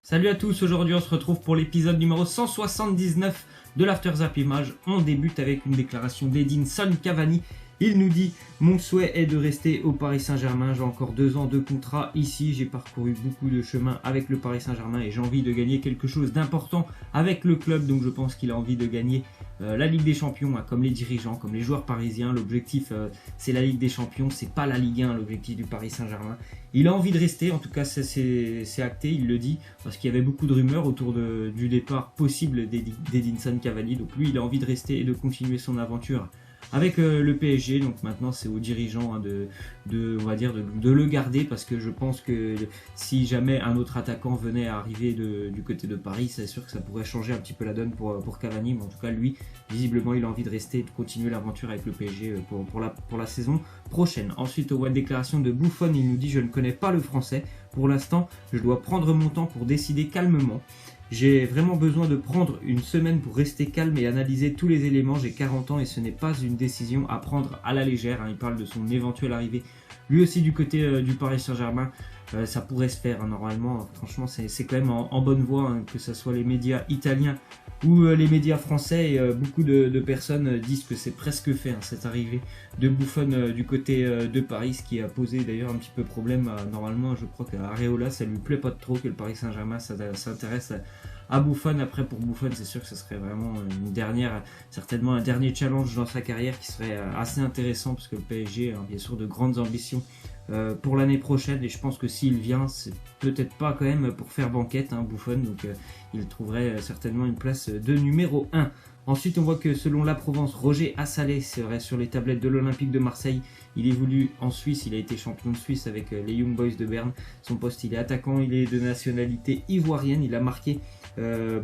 Salut à tous, aujourd'hui on se retrouve pour l'épisode numéro 179 de l'After Zap Image. On débute avec une déclaration d'Edinson Cavani. Il nous dit « Mon souhait est de rester au Paris Saint-Germain, j'ai encore 2 ans de contrat ici, j'ai parcouru beaucoup de chemin avec le Paris Saint-Germain et j'ai envie de gagner quelque chose d'important avec le club. » Donc je pense qu'il a envie de gagner la Ligue des Champions, comme les dirigeants, comme les joueurs parisiens. L'objectif c'est la Ligue des Champions, c'est pas la Ligue 1 l'objectif du Paris Saint-Germain. Il a envie de rester, en tout cas c'est acté, il le dit, parce qu'il y avait beaucoup de rumeurs autour du départ possible d'Edinson Cavani. Donc lui il a envie de rester et de continuer son aventure avec le PSG. Donc maintenant c'est aux dirigeants on va dire de le garder, parce que je pense que si jamais un autre attaquant venait à arriver du côté de Paris, c'est sûr que ça pourrait changer un petit peu la donne pour Cavani. Mais en tout cas lui visiblement il a envie de rester et de continuer l'aventure avec le PSG pour la saison prochaine. Ensuite, on voit une déclaration de Buffon. Il nous dit « Je ne connais pas le français. Pour l'instant, je dois prendre mon temps pour décider calmement. J'ai vraiment besoin de prendre une semaine pour rester calme et analyser tous les éléments. J'ai 40 ans et ce n'est pas une décision à prendre à la légère. » Il parle de son éventuelle arrivée lui aussi du côté du Paris Saint-Germain. Ça pourrait se faire normalement. Franchement, c'est quand même en bonne voie, que ce soit les médias italiens ou les médias français. Beaucoup de personnes disent que c'est presque fait, cette arrivée de Buffon du côté de Paris, ce qui a posé d'ailleurs un petit peu problème. Normalement, je crois qu'à Areola, ça lui plaît pas trop que le Paris Saint-Germain s'intéresse à Buffon. Après, pour Buffon, c'est sûr que ce serait vraiment certainement un dernier challenge dans sa carrière qui serait assez intéressant, parce que le PSG a bien sûr de grandes ambitions pour l'année prochaine, et je pense que s'il vient, c'est peut-être pas quand même pour faire banquette, Buffon, donc il trouverait certainement une place de numéro 1. Ensuite, on voit que selon la Provence, Roger Assalé serait sur les tablettes de l'Olympique de Marseille. Il évolue en Suisse, il a été champion de Suisse avec les Young Boys de Berne. Son poste, il est attaquant, il est de nationalité ivoirienne. Il a marqué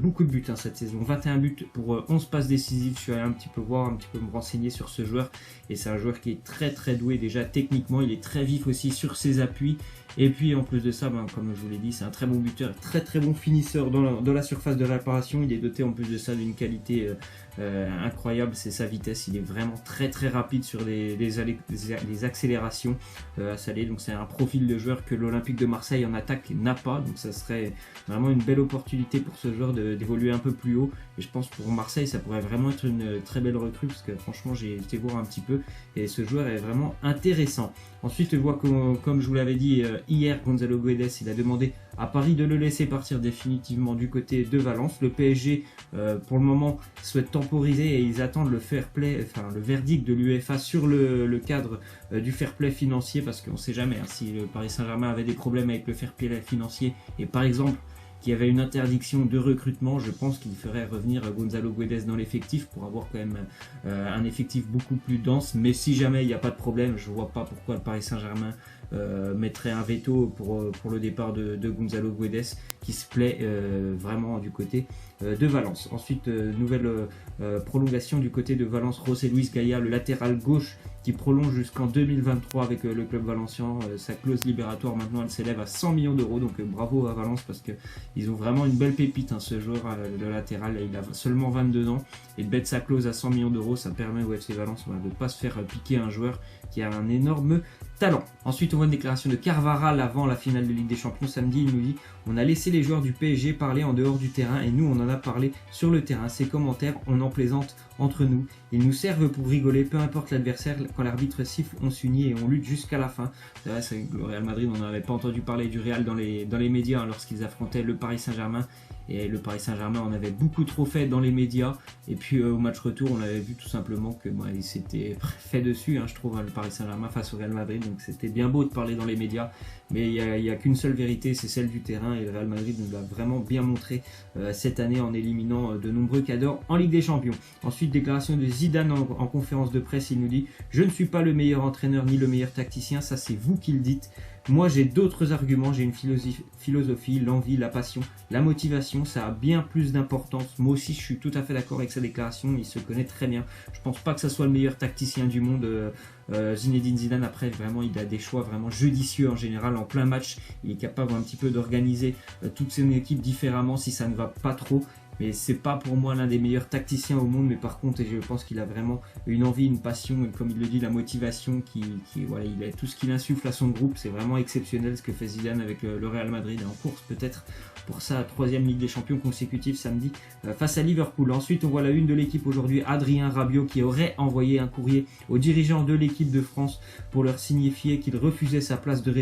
beaucoup de buts cette saison, 21 buts pour 11 passes décisives. Je suis allé un petit peu me renseigner sur ce joueur, et c'est un joueur qui est très très doué déjà techniquement. Il est très vif aussi sur ses appuis, et puis en plus de ça, comme je vous l'ai dit, c'est un très bon buteur, très très bon finisseur dans la surface de réparation. Il est doté en plus de ça d'une qualité incroyable, c'est sa vitesse. Il est vraiment très très rapide sur les accélérations à Salé. Donc c'est un profil de joueur que l'Olympique de Marseille en attaque n'a pas, donc ça serait vraiment une belle opportunité pour ce joueur d'évoluer un peu plus haut. Et je pense pour Marseille ça pourrait vraiment être une très belle recrue, parce que franchement j'ai été voir un petit peu et ce joueur est vraiment intéressant. Ensuite, on voit comme je vous l'avais dit hier, Gonzalo Guedes, il a demandé à Paris de le laisser partir définitivement du côté de Valence. Le PSG pour le moment souhaite temporiser et ils attendent le fair play, le verdict de l'UEFA sur le cadre du fair play financier, parce qu'on ne sait jamais si le Paris Saint-Germain avait des problèmes avec le fair play financier et par exemple qu'il y avait une interdiction de recrutement, je pense qu'il ferait revenir Gonzalo Guedes dans l'effectif pour avoir quand même un effectif beaucoup plus dense. Mais si jamais il n'y a pas de problème, je ne vois pas pourquoi le Paris Saint-Germain mettrait un veto pour le départ de Gonzalo Guedes, qui se plaît vraiment du côté de Valence. Ensuite, nouvelle prolongation du côté de Valence, José Luis Gaya, le latéral gauche, qui prolonge jusqu'en 2023 avec le club valencien. Sa clause libératoire maintenant elle s'élève à 100 millions d'euros, donc bravo à Valence, parce qu'ils ont vraiment une belle pépite, ce joueur, le latéral. Il a seulement 22 ans, et de mettre sa clause à 100 millions d'euros, ça permet au FC Valence de ne pas se faire piquer un joueur qui a un énorme talent. Ensuite, on voit une déclaration de Carvajal avant la finale de Ligue des Champions samedi. Il nous dit « On a laissé les joueurs du PSG parler en dehors du terrain et nous on en a parlé sur le terrain. Ces commentaires, on en plaisante entre nous. Ils nous servent pour rigoler, peu importe l'adversaire. Quand l'arbitre siffle, on s'unit et on lutte jusqu'à la fin. » C'est vrai, le Real Madrid, on n'avait pas entendu parler du Real dans les médias lorsqu'ils affrontaient le Paris Saint-Germain. Et le Paris Saint-Germain en avait beaucoup trop fait dans les médias. Et puis au match retour, on avait vu tout simplement que il s'était fait dessus, je trouve, le Paris Saint-Germain face au Real Madrid. Donc c'était bien beau de parler dans les médias, mais il n'y a qu'une seule vérité, c'est celle du terrain. Et le Real Madrid nous l'a vraiment bien montré cette année en éliminant de nombreux cadors en Ligue des Champions. Ensuite, déclaration de Zidane en conférence de presse. Il nous dit « Je ne suis pas le meilleur entraîneur ni le meilleur tacticien, ça c'est vous qui le dites. Moi j'ai d'autres arguments, j'ai une philosophie, l'envie, la passion, la motivation, ça a bien plus d'importance. » Moi aussi je suis tout à fait d'accord avec sa déclaration, il se connaît très bien. Je pense pas que ça soit le meilleur tacticien du monde, Zinedine Zidane. Après vraiment il a des choix vraiment judicieux en général, en plein match il est capable un petit peu d'organiser toute son équipe différemment si ça ne va pas trop. mais c'est pas pour moi l'un des meilleurs tacticiens au monde. Mais par contre, je pense qu'il a vraiment une envie, une passion, et comme il le dit, la motivation, voilà, il a tout ce qu'il insuffle à son groupe. C'est vraiment exceptionnel ce que fait Zidane avec le Real Madrid, en course peut-être pour sa 3e Ligue des Champions consécutive samedi face à Liverpool. Ensuite, on voit la une de l'équipe aujourd'hui, Adrien Rabiot qui aurait envoyé un courrier aux dirigeants de l'équipe de France pour leur signifier qu'il refusait sa place de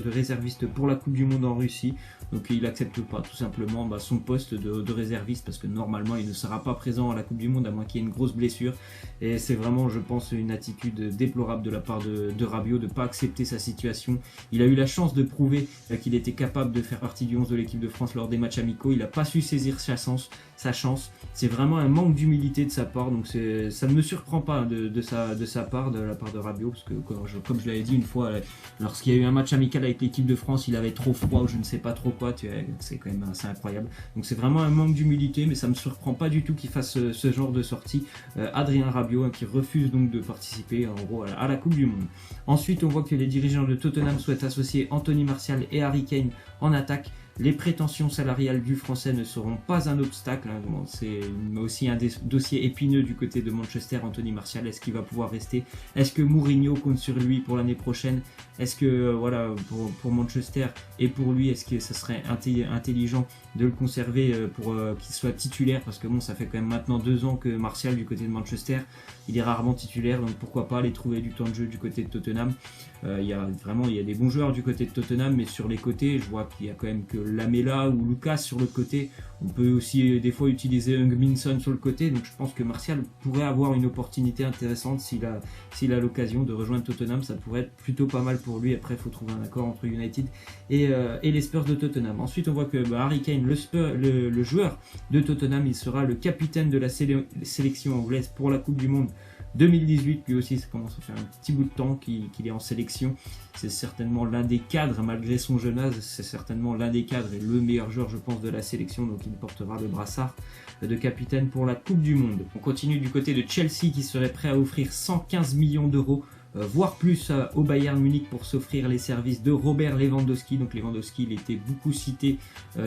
réserviste pour la Coupe du Monde en Russie. Donc il n'accepte pas tout simplement son poste de réserviste, parce que normalement il ne sera pas présent à la Coupe du Monde à moins qu'il y ait une grosse blessure. Et c'est vraiment, je pense, une attitude déplorable de la part de Rabiot de ne pas accepter sa situation. Il a eu la chance de prouver qu'il était capable de faire partie du 11 de l'équipe de France lors des matchs amicaux. Il n'a pas su saisir sa chance. C'est vraiment un manque d'humilité de sa part. Donc ça ne me surprend pas de la part de Rabiot, parce que comme je l'avais dit une fois, lorsqu'il y a eu un match amical avec l'équipe de France, il avait trop froid ou je ne sais pas trop quoi. C'est quand même assez incroyable. Donc c'est vraiment un manque d'humilité, mais ça ne me surprend pas du tout qu'il fasse ce genre de sortie. Adrien Rabiot, qui refuse donc de participer en gros à la Coupe du Monde. Ensuite, on voit que les dirigeants de Tottenham souhaitent associer Anthony Martial et Harry Kane en attaque. Les prétentions salariales du Français ne seront pas un obstacle. C'est aussi un dossier épineux du côté de Manchester. Anthony Martial, est-ce qu'il va pouvoir rester? Est-ce que Mourinho compte sur lui pour l'année prochaine? Est-ce que voilà, pour Manchester et pour lui, est-ce que ça serait intelligent de le conserver pour qu'il soit titulaire? Parce que bon, ça fait quand même maintenant 2 ans que Martial du côté de Manchester, il est rarement titulaire, donc pourquoi pas aller trouver du temps de jeu du côté de Tottenham. Il y a des bons joueurs du côté de Tottenham, mais sur les côtés, je vois qu'il y a quand même que Lamela ou Lucas sur le côté. On peut aussi des fois utiliser Heung-min Son sur le côté, donc je pense que Martial pourrait avoir une opportunité intéressante s'il a l'occasion de rejoindre Tottenham. Ça pourrait être plutôt pas mal pour lui. Après, il faut trouver un accord entre United et les Spurs de Tottenham. Ensuite, on voit que Harry Kane, le joueur de Tottenham, il sera le capitaine de la sélection anglaise pour la Coupe du Monde 2018, lui aussi ça commence à faire un petit bout de temps qu'il est en sélection. C'est certainement l'un des cadres, malgré son jeune âge, c'est certainement l'un des cadres et le meilleur joueur je pense de la sélection, donc il portera le brassard de capitaine pour la Coupe du Monde. On continue du côté de Chelsea qui serait prêt à offrir 115 millions d'euros voire plus au Bayern Munich pour s'offrir les services de Robert Lewandowski. Donc Lewandowski, il était beaucoup cité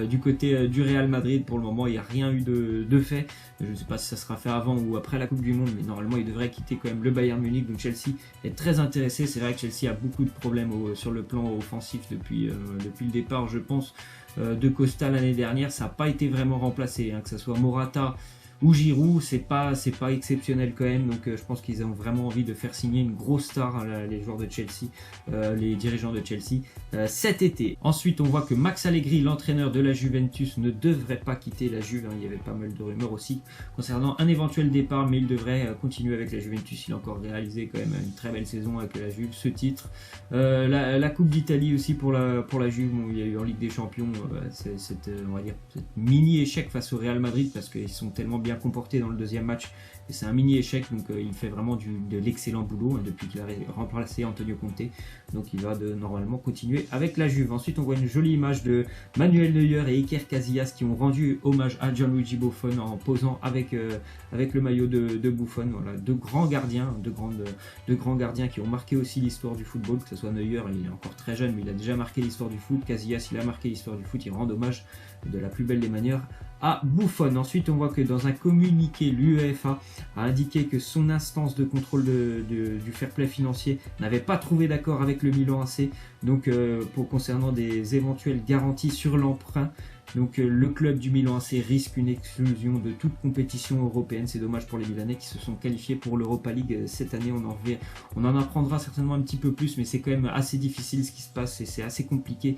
du côté du Real Madrid. Pour le moment, il n'y a rien eu de fait. Je ne sais pas si ça sera fait avant ou après la Coupe du Monde, mais normalement, il devrait quitter quand même le Bayern Munich. Donc Chelsea est très intéressé. C'est vrai que Chelsea a beaucoup de problèmes sur le plan offensif depuis le départ, je pense, de Costa l'année dernière. Ça n'a pas été vraiment remplacé, que ce soit Morata ou Giroud, c'est pas exceptionnel quand même. Donc je pense qu'ils ont vraiment envie de faire signer une grosse star, les joueurs de Chelsea, les dirigeants de Chelsea cet été. Ensuite, on voit que Max Allegri, l'entraîneur de la Juventus, ne devrait pas quitter la Juve. Il y avait pas mal de rumeurs aussi concernant un éventuel départ, mais il devrait continuer avec la Juventus. Il a encore réalisé quand même une très belle saison avec la Juve, ce titre. La Coupe d'Italie aussi pour la Juve. Bon, il y a eu en Ligue des Champions cette mini échec face au Real Madrid, parce qu'ils sont tellement bien comporté dans le deuxième match, et c'est un mini échec. Donc il fait vraiment de l'excellent boulot depuis qu'il a remplacé Antonio Conte. Donc il va normalement continuer avec la Juve. Ensuite, on voit une jolie image de Manuel Neuer et Iker Casillas qui ont rendu hommage à Gianluigi Buffon en posant avec le maillot de Buffon. Voilà, deux grands gardiens qui ont marqué aussi l'histoire du football. Que ce soit Neuer, il est encore très jeune, mais il a déjà marqué l'histoire du foot. Casillas, il a marqué l'histoire du foot. Il rend hommage de la plus belle des manières à Buffon. Ensuite, on voit que dans un communiqué, l'UEFA a indiqué que son instance de contrôle du fair play financier n'avait pas trouvé d'accord avec le Milan AC, donc concernant des éventuelles garanties sur l'emprunt. Donc le club du Milan AC risque une exclusion de toute compétition européenne. C'est dommage pour les Milanais qui se sont qualifiés pour l'Europa League cette année. On en apprendra certainement un petit peu plus, mais c'est quand même assez difficile ce qui se passe et c'est assez compliqué.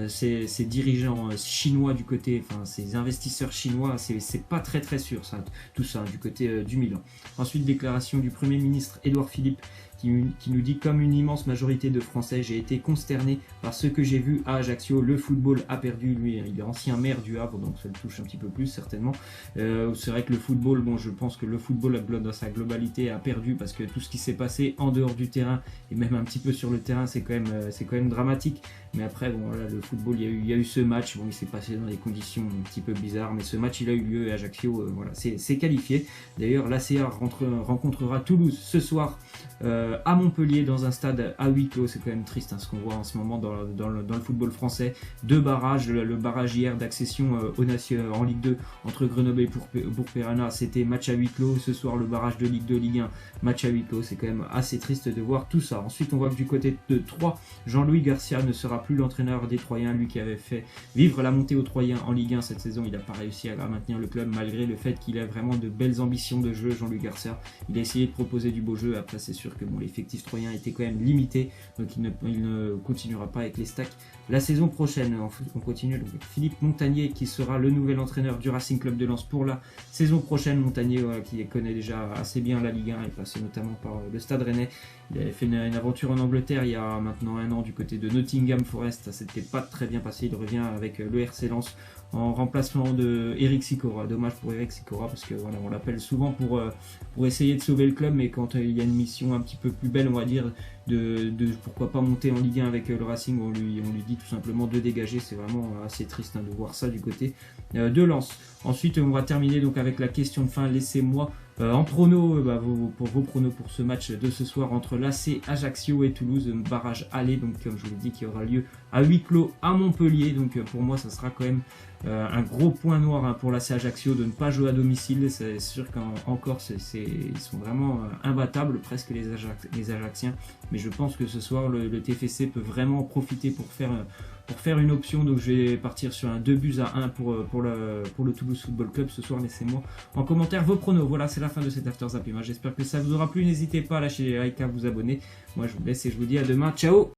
Ces dirigeants chinois du côté, ces investisseurs chinois, c'est pas très sûr tout ça du côté du Milan. Ensuite, déclaration du Premier ministre Édouard Philippe qui nous dit: comme une immense majorité de Français, j'ai été consterné par ce que j'ai vu à Ajaccio. Le football a perdu. Lui, il est ancien maire du Havre, donc ça le touche un petit peu plus certainement. C'est vrai que le football, je pense que le football dans sa globalité a perdu, parce que tout ce qui s'est passé en dehors du terrain et même un petit peu sur le terrain, c'est quand même dramatique. Mais après, voilà, le football, il y a eu ce match. Bon, il s'est passé dans des conditions un petit peu bizarres, mais ce match, il a eu lieu et Ajaccio, voilà, c'est qualifié. D'ailleurs, l'ACA rencontrera Toulouse ce soir à Montpellier dans un stade à huis clos. C'est quand même triste ce qu'on voit en ce moment dans le football français. 2 barrages, le barrage hier d'accession en Ligue 2 entre Grenoble et Bourg-Péranna, c'était match à huis clos. Ce soir, le barrage de Ligue 2, Ligue 1, match à huis clos. C'est quand même assez triste de voir tout ça. Ensuite, on voit que du côté de Troyes, Jean-Louis Garcia ne sera plus l'entraîneur des Troyens, lui qui avait fait vivre la montée aux Troyens en Ligue 1 cette saison. Il n'a pas réussi à maintenir le club malgré le fait qu'il a vraiment de belles ambitions de jeu. Jean-Louis Garcia, il a essayé de proposer du beau jeu. Après, c'est sûr que l'effectif troyen était quand même limité, donc il ne continuera pas avec les Stacks la saison prochaine. On continue donc avec Philippe Montagnier qui sera le nouvel entraîneur du Racing Club de Lens pour la saison prochaine. Montagnier qui connaît déjà assez bien la Ligue 1, il est passé notamment par le Stade Rennais. Il avait fait une aventure en Angleterre il y a maintenant 1 an du côté de Nottingham Forest. Ça s'était pas très bien passé. Il revient avec le RC Lens en remplacement de Eric Sicora. Dommage pour Eric Sicora parce que voilà, on l'appelle souvent pour essayer de sauver le club, mais quand il y a une mission un petit peu plus belle, on va dire, de pourquoi pas monter en Ligue 1 avec le Racing, on lui dit tout simplement de dégager. C'est vraiment assez triste de voir ça du côté de Lens. Ensuite, on va terminer donc avec la question de fin. Laissez-moi en prono, vos pronos pour ce match de ce soir entre l'AC Ajaccio et Toulouse, barrage aller, donc comme je vous l'ai dit, qui aura lieu à huis clos à Montpellier. Donc pour moi, ça sera quand même un gros point noir pour l'AC Ajaccio de ne pas jouer à domicile. C'est sûr qu'en Corse, ils sont vraiment imbattables, presque les Ajacciens. Mais je pense que ce soir, le TFC peut vraiment profiter pour faire une option. Donc je vais partir sur un 2-1 pour le Toulouse Football Club ce soir. Laissez-moi en commentaire vos pronos. Voilà, c'est la fin de cet After Zap. J'espère que ça vous aura plu. N'hésitez pas à lâcher les likes, à vous abonner. Moi, je vous laisse et je vous dis à demain. Ciao!